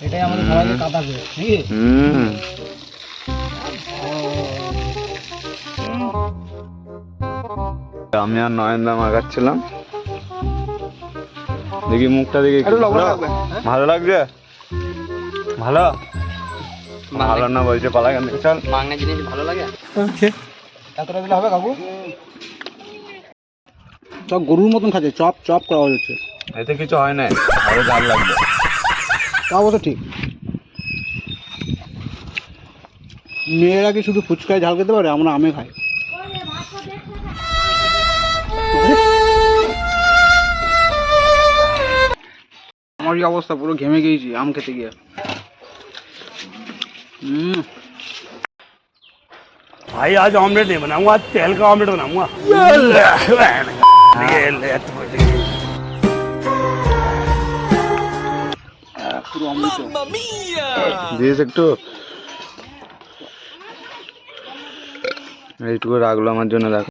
এটাই আমাদের সবাইকে কাদা করে নাকি? আমি আর নয়নদা মাগাচ্ছিলাম, দেখি মুখটা দেখি ভালো লাগছে। ভালো ভালো না বলছে পালা কেন, চল মাংনা জিনিস ভালো লাগে। এতটা দিলে হবে কাকু? সব গরুর মতন খাচ্ছে, চপ চপ করা হচ্ছে। এতে কিছু হয় না, আরো ঝাল লাগবে। তা অবশ্য ঠিক। মেয়েরা কি শুধু ফুচকায় ঝাল খেতে পারে? আমরা আমে খাই। আমার এই অবস্থা, পুরো ঘেমে গিয়েছি আম খেতে গিয়ে। भाई आज ऑमलेट नहीं बनाऊंगा, आज तेल का ऑमलेट बनाऊंगा। পুরো অমৃত। দিস একটু এইটুকু রাখলো আমার জন্য, দেখো।